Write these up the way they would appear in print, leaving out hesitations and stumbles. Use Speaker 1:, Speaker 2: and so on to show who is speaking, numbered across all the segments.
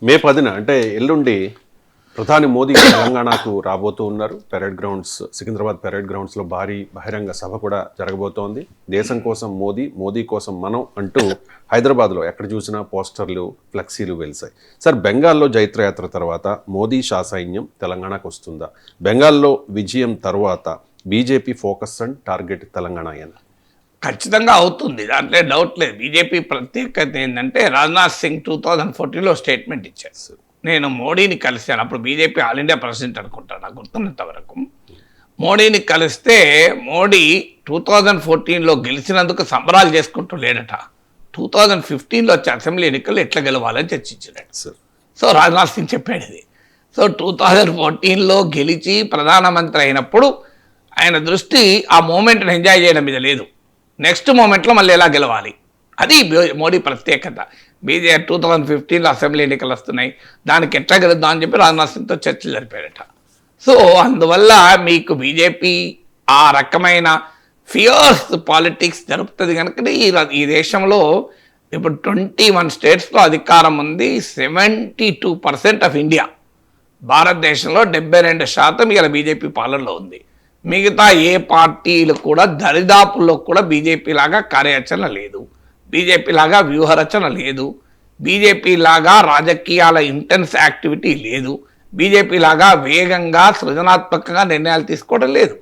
Speaker 1: మే 10న అంటే ఎల్లుండి ప్రధాని మోదీ తెలంగాణకు రాబోతూ ఉన్నారు. పెరేడ్ గ్రౌండ్స్, సికింద్రాబాద్ పెరేడ్ గ్రౌండ్స్లో భారీ బహిరంగ సభ కూడా జరగబోతోంది. దేశం కోసం మోదీ, మోదీ కోసం మనం అంటూ హైదరాబాద్లో ఎక్కడ చూసినా పోస్టర్లు, ఫ్లెక్సీలు వెలిసాయి. సార్, బెంగాల్లో జైత్రయాత్ర తర్వాత మోదీ సైన్యం తెలంగాణకు వస్తుందా? బెంగాల్లో విజయం తర్వాత BJP focus and target Telangana అయినా?
Speaker 2: ఖచ్చితంగా అవుతుంది, దాంట్లో డౌట్ లేదు. బీజేపీ ప్రత్యేకత ఏంటంటే రాజ్నాథ్ సింగ్ 2014లో స్టేట్మెంట్ ఇచ్చారు. నేను మోడీని కలిశాను, అప్పుడు బీజేపీ ఆల్ ఇండియా ప్రెసిడెంట్ అనుకుంటాను, నాకు గుర్తున్నంత వరకు. మోడీని కలిస్తే మోడీ 2014లో గెలిచినందుకు సంబరాలు చేసుకుంటూ లేడట. 2015లో వచ్చే అసెంబ్లీ ఎన్నికలు ఎట్లా గెలవాలని చర్చించాడు. సో రాజ్నాథ్ సింగ్ చెప్పాడు ఇది. సో 2014లో గెలిచి ప్రధానమంత్రి అయినప్పుడు ఆయన దృష్టి ఆ మూమెంట్ని ఎంజాయ్ చేయడం మీద లేదు, నెక్స్ట్ మూమెంట్లో మళ్ళీ ఎలా గెలవాలి, అది మోడీ ప్రత్యేకత. బీజేపీ 2015లో అసెంబ్లీ ఎన్నికలు వస్తున్నాయి, దానికి ఎట్లా గెలుద్దాం అని చెప్పి రాజ్నాథ్ సింగ్తో చర్చలు జరిపాడట. సో అందువల్ల మీకు బీజేపీ ఆ రకమైన ఫియర్స్ పాలిటిక్స్ జరుపుతుంది కనుక ఈ దేశంలో ఇప్పుడు 21 స్టేట్స్లో అధికారం ఉంది. 72% ఆఫ్ ఇండియా, భారతదేశంలో 72% ఇలా బీజేపీ పాలనలో ఉంది. మిగతా ఏ పార్టీలు కూడా దరిదాపుల్లో కూడా బీజేపీ లాగా కార్యాచరణ లేదు, బీజేపీ లాగా వ్యూహరచన లేదు, బీజేపీ లాగా రాజకీయాల ఇంటెన్స్ యాక్టివిటీ లేదు, బీజేపీ లాగా వేగంగా సృజనాత్మకంగా నిర్ణయాలు తీసుకోవడం లేదు.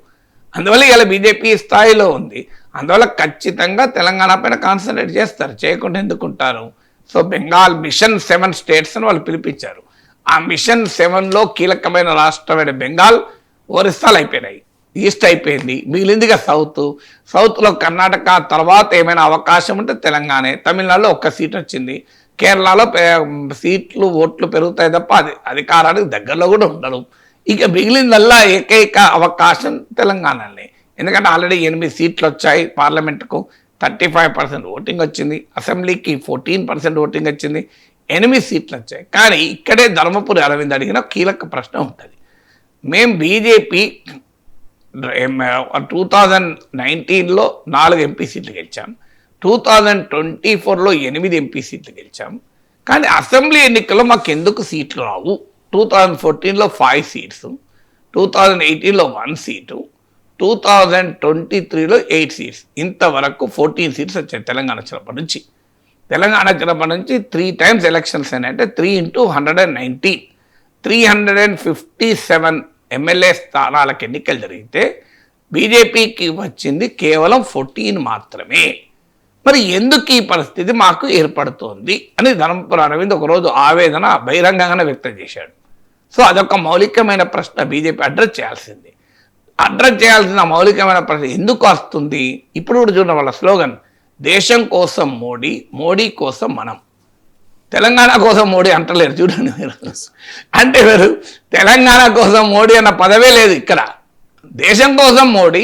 Speaker 2: అందువల్ల ఇలా బీజేపీ స్థాయిలో ఉంది. అందువల్ల ఖచ్చితంగా తెలంగాణ పైన కాన్సన్ట్రేట్ చేస్తారు, చేయకుండా ఎందుకుంటారు. సో బెంగాల్ మిషన్ 7 స్టేట్స్ అని వాళ్ళు పిలిపించారు. ఆ మిషన్ 7లో కీలకమైన రాష్ట్రమైన బెంగాల్, ఒరిస్సాలు అయిపోయినాయి, ఈస్ట్ అయిపోయింది, మిగిలిందిగా సౌత్లో కర్ణాటక తర్వాత ఏమైనా అవకాశం ఉంటే తెలంగాణ, తమిళనాడులో 1 సీట్ వచ్చింది, కేరళలో సీట్లు ఓట్లు పెరుగుతాయి తప్ప అధికారానికి దగ్గరలో కూడా ఉండరు. ఇక మిగిలిందల్లా ఏకైక అవకాశం తెలంగాణనే, ఎందుకంటే ఆల్రెడీ 8 సీట్లు వచ్చాయి, పార్లమెంటుకు 35% ఓటింగ్ వచ్చింది, అసెంబ్లీకి 14% ఓటింగ్ వచ్చింది, 8 సీట్లు వచ్చాయి. కానీ ఇక్కడే ధర్మపురి అరవింద్ అడిగిన కీలక ప్రశ్న ఉంటుంది. మేము బీజేపీ 2019లో 4 ఎంపీ సీట్లు గెలిచాం, 2024లో 8 ఎంపీ సీట్లు గెలిచాం, కానీ అసెంబ్లీ ఎన్నికల్లో మాకు ఎందుకు సీట్లు రావు? 2014లో 5 సీట్స్, 2018లో 1 సీటు, 2023లో 8 సీట్స్, ఇంతవరకు 14 సీట్స్ వచ్చాయి తెలంగాణ వచ్చినప్పటి నుంచి. తెలంగాణ వచ్చినప్పటి నుంచి 3 times ఎలక్షన్స్ అంటే 3 into 119, 357 ఎమ్మెల్యే స్థానాలకు ఎన్నికలు జరిగితే బీజేపీకి వచ్చింది కేవలం 14 మాత్రమే. మరి ఎందుకు ఈ పరిస్థితి మాకు ఏర్పడుతోంది అని ధర్మపురి అరవింద్ ఒకరోజు ఆవేదన బహిరంగంగానే వ్యక్తం చేశాడు. సో అదొక మౌలికమైన ప్రశ్న బీజేపీ అడ్రస్ చేయాల్సిన మౌలికమైన ప్రశ్న ఎందుకు వస్తుంది. ఇప్పుడు కూడా చూడండి వాళ్ళ స్లోగన్, దేశం కోసం మోడీ, మోడీ కోసం మనం. తెలంగాణ కోసం మోడీ అంటలేరు చూడండి మీరు. అంటే మీరు తెలంగాణ కోసం మోడీ అన్న పదవే లేదు ఇక్కడ. దేశం కోసం మోడీ,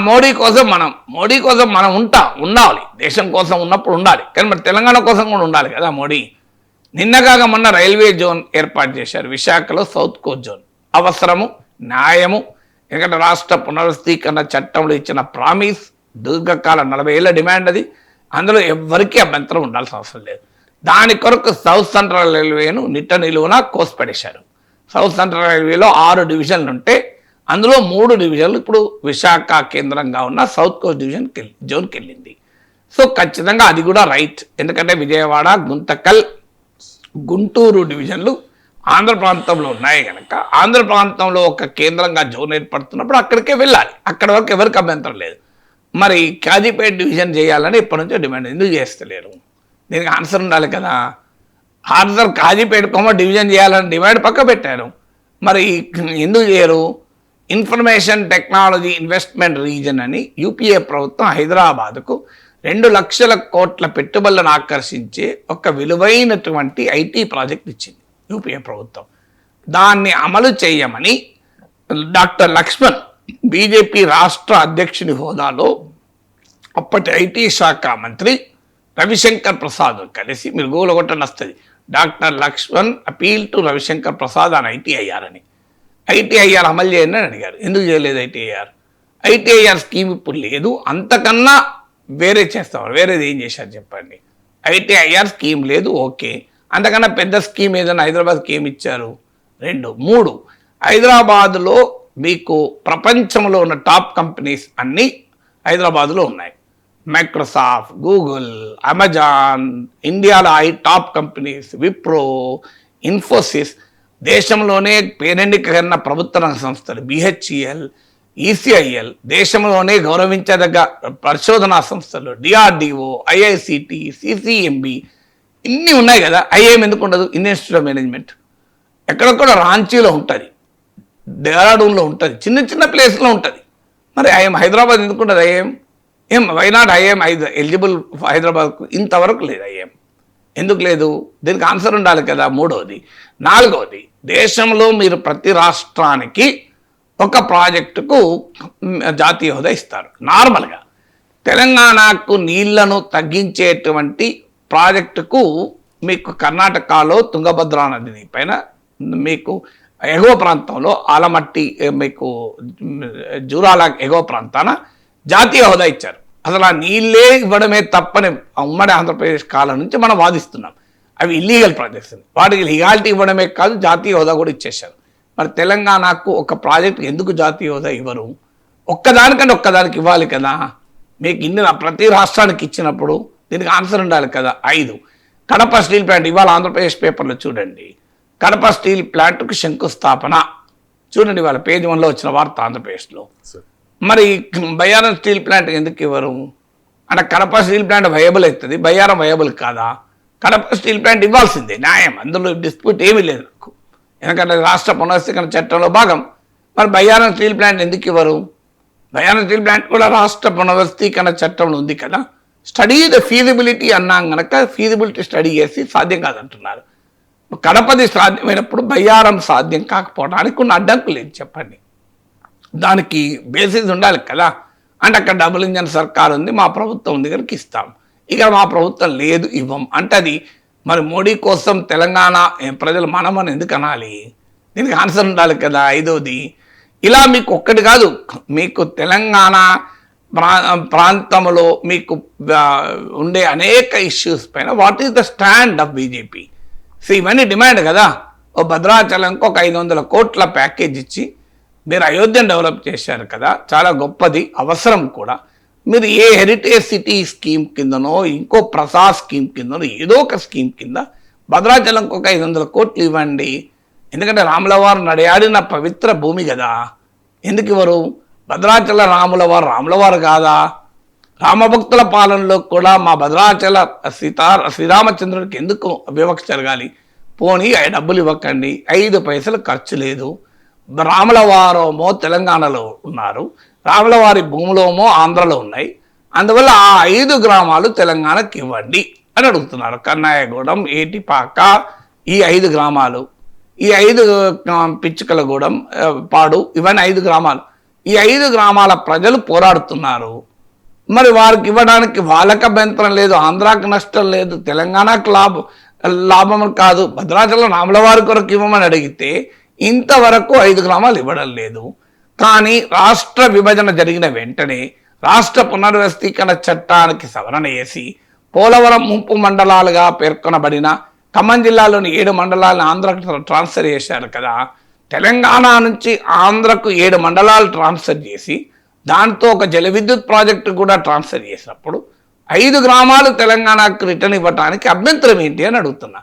Speaker 2: మోడీ కోసం మనం. మోడీ కోసం మనం ఉండాలి, దేశం కోసం ఉన్నప్పుడు ఉండాలి, కానీ మరి తెలంగాణ కోసం కూడా ఉండాలి కదా మోడీ. నిన్నగాక మొన్న రైల్వే జోన్ ఏర్పాటు చేశారు విశాఖలో, సౌత్ కోస్ట్ జోన్. అవసరము, న్యాయము, ఎందుకంటే రాష్ట్ర పునర్వ్యవస్థీకరణ చట్టంలో ఇచ్చిన ప్రామిస్, దీర్ఘకాలం 40 ఏళ్ళ డిమాండ్ అది. అందులో ఎవరికీ అభ్యంతరం ఉండాల్సిన అవసరం లేదు. దాని కొరకు సౌత్ సెంట్రల్ రైల్వేను నిట్ట నిలువున కోసిపడేశారు. సౌత్ సెంట్రల్ రైల్వేలో 6 డివిజన్లు ఉంటే అందులో 3 డివిజన్లు ఇప్పుడు విశాఖ కేంద్రంగా ఉన్న సౌత్ కోస్ట్ జోన్కి వెళ్ళింది. సో ఖచ్చితంగా అది కూడా రైట్, ఎందుకంటే విజయవాడ, గుంతకల్, గుంటూరు డివిజన్లు ఆంధ్ర ప్రాంతంలో ఉన్నాయి కనుక ఆంధ్ర ప్రాంతంలో ఒక కేంద్రంగా జోన్ ఏర్పడుతున్నప్పుడు అక్కడికే వెళ్ళాలి. అక్కడ వరకు ఎవరికి అభ్యంతరం లేదు. మరి కాజీపేట డివిజన్ చేయాలని ఎప్పటి నుంచో డిమాండ్, ఎందుకు చేస్తలేరు? దీనికి ఆన్సర్ ఉండాలి కదా. ఆన్సర్ కాజీపేట డివిజన్ చేయాలని డిమాండ్ పక్క పెట్టారు, మరి ఎందుకు చేయరు? ఇన్ఫర్మేషన్ టెక్నాలజీ ఇన్వెస్ట్మెంట్ రీజన్ అని యూపీఏ ప్రభుత్వం హైదరాబాద్కు 2 లక్షల కోట్ల పెట్టుబడులను ఆకర్షించే ఒక విలువైనటువంటి ఐటీ ప్రాజెక్ట్ ఇచ్చింది యూపీఏ ప్రభుత్వం. దాన్ని అమలు చేయమని డాక్టర్ లక్ష్మణ్ బీజేపీ రాష్ట్ర అధ్యక్షుని హోదాలో అప్పటి ఐటీ శాఖ మంత్రి రవిశంకర్ ప్రసాద్ కలిసి, మీరు గూగుల్ కొట్టండి వస్తుంది, doctor Lakshman appeal to Ravishankar Prasad అని ఐటీఐఆర్ అని. ఐటీఐఆర్ అమలు చేయండి అని అడిగారు. ఎందుకు చేయలేదు ఐటీఐఆర్ స్కీమ్ ఇప్పుడు లేదు, అంతకన్నా వేరే చేస్తాం, వేరేది ఏం చేశారు చెప్పండి. ఐటీఐఆర్ స్కీమ్ లేదు, ఓకే, అంతకన్నా పెద్ద స్కీమ్ ఏదైనా హైదరాబాద్కి ఏమి ఇచ్చారు? 2. 3, హైదరాబాదులో మీకు ప్రపంచంలో ఉన్న టాప్ కంపెనీస్ అన్నీ హైదరాబాదులో ఉన్నాయి. మైక్రోసాఫ్ట్, గూగుల్, అమెజాన్, ఇండియాలో టాప్ కంపెనీస్, విప్రో, ఇన్ఫోసిస్, దేశంలోనే పేరెన్నికైన ప్రభుత్వ రంగ సంస్థలు బిహెచ్ఈఎల్, ఈసీఐఎల్, దేశంలోనే గౌరవించదగ్గ పరిశోధనా సంస్థలు డిఆర్డిఓ, ఐఐసిటి, సిసిఎంబి ఇన్ని ఉన్నాయి కదా. ఐఏఎం ఎందుకు ఉండదు? ఇండియన్ ఇన్స్టిట్యూట్ ఆఫ్ మేనేజ్మెంట్ ఎక్కడెక్కడ రాంచీలో ఉంటుంది, డెహ్రాడూన్లో ఉంటుంది, చిన్న చిన్న ప్లేస్లో ఉంటుంది. మరి ఐఎం హైదరాబాద్ ఎందుకు ఉంటుంది? ఐఎం వైనాట్ ఐఎం ఎలిజిబుల్ హైదరాబాద్కు ఇంతవరకు లేదు. ఐఎం ఎందుకు లేదు? దీనికి ఆన్సర్ ఉండాలి కదా. 3వది. 4వది, దేశంలో మీరు ప్రతి రాష్ట్రానికి ఒక ప్రాజెక్టుకు జాతీయ హోదా ఇస్తారు. నార్మల్గా తెలంగాణకు నీళ్లను తగ్గించేటువంటి ప్రాజెక్టుకు మీకు కర్ణాటకలో తుంగభద్రా నది పైన మీకు ఎగువ ప్రాంతంలో ఆలమట్టి మీకు జూరాల ఎగువ ప్రాంతాన జాతీయ హోదా ఇచ్చారు. అసలు ఆ నీళ్ళే ఇవ్వడమే తప్పని ఉమ్మడి ఆంధ్రప్రదేశ్ కాలం నుంచి మనం వాదిస్తున్నాం. అవి ఇల్లీగల్ ప్రాజెక్ట్స్, వాటికి లీగాలిటీ ఇవ్వడమే కాదు జాతీయ హోదా కూడా ఇచ్చేశారు. మరి తెలంగాణకు ఒక ప్రాజెక్ట్ ఎందుకు జాతీయ హోదా ఇవ్వరు? ఒక్కదానికంటే ఒక్కదానికి ఇవ్వాలి కదా. మీకు ఇన్ని ప్రతి రాష్ట్రానికి ఇచ్చినప్పుడు దీనికి ఆన్సర్ ఉండాలి కదా. 5, కడప స్టీల్ ప్లాంట్ ఇవాళ ఆంధ్రప్రదేశ్ పేపర్లో చూడండి. కడప స్టీల్ ప్లాంట్కు శంకుస్థాపన చూడండి, వాళ్ళ పేజ్ 1లో వచ్చిన వార్త ఆంధ్రప్రదేశ్లో. మరి బయ్యారం స్టీల్ ప్లాంట్ ఎందుకు ఇవ్వరు? అంటే కడప స్టీల్ ప్లాంట్ వయబుల్ అవుతుంది, బయ్యారం వయబుల్ కాదా? కడప స్టీల్ ప్లాంట్ ఇవ్వాల్సిందే, న్యాయం, అందులో డిస్ప్యూట్ ఏమీ లేదు నాకు, ఎందుకంటే రాష్ట్ర పునర్స్థీకరణ చట్టంలో భాగం. మరి బయ్యారం స్టీల్ ప్లాంట్ ఎందుకు ఇవ్వరు? బయ్యారం స్టీల్ ప్లాంట్ కూడా రాష్ట్ర పునర్స్థీకరణ చట్టంలో ఉంది కదా. స్టడీ ద ఫీజిబిలిటీ అన్నాం కనుక ఫీజిబిలిటీ స్టడీ చేసి సాధ్యం కాదంటున్నారు. కడపది సాధ్యమైనప్పుడు బయ్యారం సాధ్యం కాకపోవడానికి కొన్ని అడ్డంకులు ఏంటి చెప్పండి? దానికి బేసిస్ ఉండాలి కదా. అంటే అక్కడ డబుల్ ఇంజన్ సర్కార్ ఉంది, మా ప్రభుత్వం ఉంది కనుక ఇస్తాం, ఇక్కడ మా ప్రభుత్వం లేదు ఇవ్వం అంటే అది మరి మోడీ కోసం తెలంగాణ ప్రజలు మనమని ఎందుకు అనాలి? దీనికి ఆన్సర్ ఉండాలి కదా. 5వది, ఇలా మీకు ఒక్కటి కాదు, మీకు తెలంగాణ ప్రాంతంలో మీకు ఉండే అనేక ఇష్యూస్ పైన what is the stand of BJP? So ఇవన్నీ డిమాండ్ కదా. ఓ భద్రాచలంకి ఒక 500 కోట్ల ప్యాకేజ్ ఇచ్చి మీరు అయోధ్యను డెవలప్ చేశారు కదా, చాలా గొప్పది, అవసరం కూడా. మీరు ఏ హెరిటేజ్ సిటీ స్కీమ్ కిందనో ఇంకో ప్రసాద్ స్కీమ్ కిందనో ఏదో ఒక స్కీమ్ కింద భద్రాచలంకి ఒక 500 కోట్లు ఇవ్వండి. ఎందుకంటే రాములవారు నడియాడిన పవిత్ర భూమి కదా. ఎందుకు ఇవ్వరు? భద్రాచల రాములవారు కాదా? రామభక్తుల పాలనలో కూడా మా భద్రాచల శ్రీరామచంద్రుడికి ఎందుకు వివక్ష జరగాలి? పోనీ డబ్బులు ఇవ్వకండి, 5 పైసలు ఖర్చు లేదు. రాముల వారేమో తెలంగాణలో ఉన్నారు, రాముల వారి భూములోమో ఆంధ్రలో ఉన్నాయి, అందువల్ల ఆ 5 గ్రామాలు తెలంగాణకి ఇవ్వండి అని అడుగుతున్నారు. కన్నాయగూడెం, ఏటిపాక, ఈ 5 గ్రామాలు, ఈ 5 పిచ్చుకలగూడెం, పాడు, ఇవన్నీ 5 గ్రామాలు. ఈ 5 గ్రామాల ప్రజలు పోరాడుతున్నారు. మరి వారికి ఇవ్వడానికి వాళ్ళకి అభ్యంతరం లేదు, ఆంధ్రాకి నష్టం లేదు, తెలంగాణకు లాభం కాదు. భద్రాచలం రాముల వారి కొరకు ఇవ్వమని అడిగితే ఇంతవరకు 5 గ్రామాలు ఇవ్వడం లేదు. కానీ రాష్ట్ర విభజన జరిగిన వెంటనే రాష్ట్ర పునర్వ్యవస్థీకరణ చట్టానికి సవరణ చేసి పోలవరం ముంపు మండలాలుగా పేర్కొనబడిన ఖమ్మం జిల్లాలోని 7 మండలాలను ఆంధ్రకు ట్రాన్స్ఫర్ చేశారు కదా. తెలంగాణ నుంచి ఆంధ్రకు 7 మండలాలు ట్రాన్స్ఫర్ చేసి దాంతో ఒక జల విద్యుత్ ప్రాజెక్టు కూడా ట్రాన్స్ఫర్ చేసినప్పుడు 5 గ్రామాలు తెలంగాణకు రిటర్న్ ఇవ్వడానికి అభ్యంతరం ఏంటి అని అడుగుతున్నా.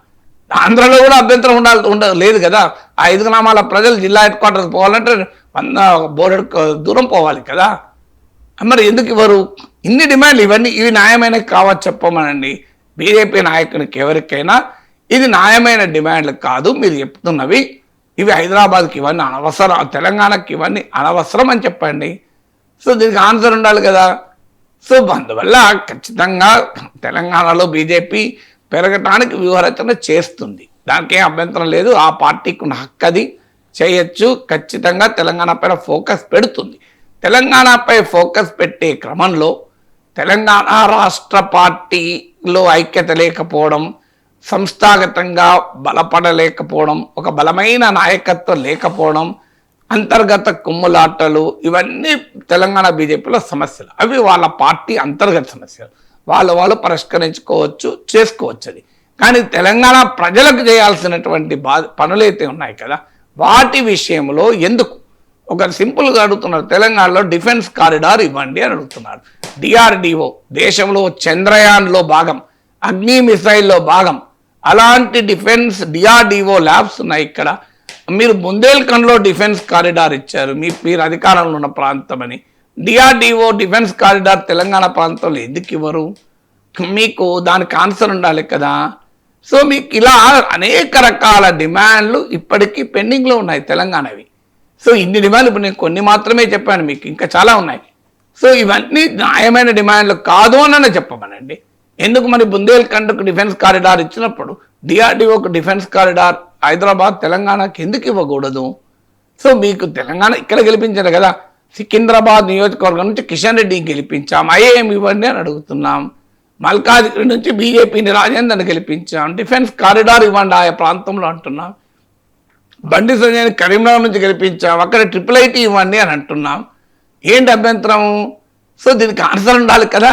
Speaker 2: ఆంధ్రలో కూడా అభ్యంతరం లేదు కదా. ఆ 5 గ్రామాల ప్రజలు జిల్లా హెడ్ క్వార్టర్స్ పోవాలంటే 100 బోర్డర్ దూరం పోవాలి కదా. మరి ఎందుకు ఇవ్వరు? ఇన్ని డిమాండ్లు, ఇవి న్యాయమైన కావచ్చు చెప్పమనండి బీజేపీ నాయకునికి ఎవరికైనా. ఇది న్యాయమైన డిమాండ్లు కాదు మీరు చెప్తున్నవి, ఇవి హైదరాబాద్కి ఇవన్నీ అనవసరం, తెలంగాణకి ఇవన్నీ అనవసరం అని చెప్పండి. సో దీనికి ఆన్సర్ ఉండాలి కదా. సో అందువల్ల ఖచ్చితంగా తెలంగాణలో బీజేపీ పెరగటానికి వ్యూహరచన చేస్తుంది, దానికి ఏం అభ్యంతరం లేదు. ఆ పార్టీకి ఉన్న హక్కు, అది చేయొచ్చు. ఖచ్చితంగా తెలంగాణ పైన ఫోకస్ పెడుతుంది. తెలంగాణపై ఫోకస్ పెట్టే క్రమంలో తెలంగాణ రాష్ట్ర పార్టీలో ఐక్యత లేకపోవడం, సంస్థాగతంగా బలపడలేకపోవడం, ఒక బలమైన నాయకత్వం లేకపోవడం, అంతర్గత కుమ్ములాటలు, ఇవన్నీ తెలంగాణ బీజేపీలో సమస్యలు. అవి వాళ్ళ పార్టీ అంతర్గత సమస్యలు, వాళ్ళు పరిష్కరించుకోవచ్చు, చేసుకోవచ్చు. అది కానీ తెలంగాణ ప్రజలకు చేయాల్సినటువంటి పనులైతే ఉన్నాయి కదా, వాటి విషయంలో ఎందుకు ఒక సింపుల్గా అడుగుతున్నారు. తెలంగాణలో డిఫెన్స్ కారిడార్ ఇవ్వండి అని అడుగుతున్నారు. డిఆర్డిఓ దేశంలో చంద్రయాన్లో భాగం, అగ్ని మిసైల్లో భాగం, అలాంటి డిఫెన్స్ డిఆర్డిఓ ల్యాబ్స్ ఉన్నాయి ఇక్కడ. మీరు బుందేల్ఖండ్లో డిఫెన్స్ కారిడార్ ఇచ్చారు, మీరు అధికారంలో ఉన్న ప్రాంతం అని. డిఆర్డిఓ డిఫెన్స్ కారిడార్ తెలంగాణ ప్రాంతంలో ఎందుకు ఇవ్వరు? మీకు దానికి ఆన్సర్ ఉండాలి కదా. సో మీకు ఇలా అనేక రకాల డిమాండ్లు ఇప్పటికీ పెండింగ్లో ఉన్నాయి తెలంగాణవి. సో ఇన్ని డిమాండ్లు ఇప్పుడు నేను కొన్ని మాత్రమే చెప్పాను, మీకు ఇంకా చాలా ఉన్నాయి. సో ఇవన్నీ న్యాయమైన డిమాండ్లు కాదు అని చెప్పమనండి. ఎందుకు మరి బుందేల్ఖండ్కు డిఫెన్స్ కారిడార్ ఇచ్చినప్పుడు డిఆర్డిఓకు డిఫెన్స్ కారిడార్ హైదరాబాద్ తెలంగాణకి ఎందుకు ఇవ్వకూడదు? సో మీకు తెలంగాణ ఇక్కడ గెలిపించారు కదా, సికింద్రాబాద్ నియోజకవర్గం నుంచి కిషన్ రెడ్డిని గెలిపించాం, ఐఏఎం ఇవ్వండి అని అడుగుతున్నాం. మల్కాజ్గిరి నుంచి బీజేపీని రాజేందర్ని గెలిపించాం, డిఫెన్స్ కారిడార్ ఇవ్వండి ఆయా ప్రాంతంలో అంటున్నాం. బండి సంజయ్ని కరీంనగర్ నుంచి గెలిపించాం, అక్కడ ట్రిపుల్ ఐటీ ఇవ్వండి అని అంటున్నాం. ఏంటి అభ్యంతరం? సో దీనికి ఆన్సర్ ఉండాలి కదా.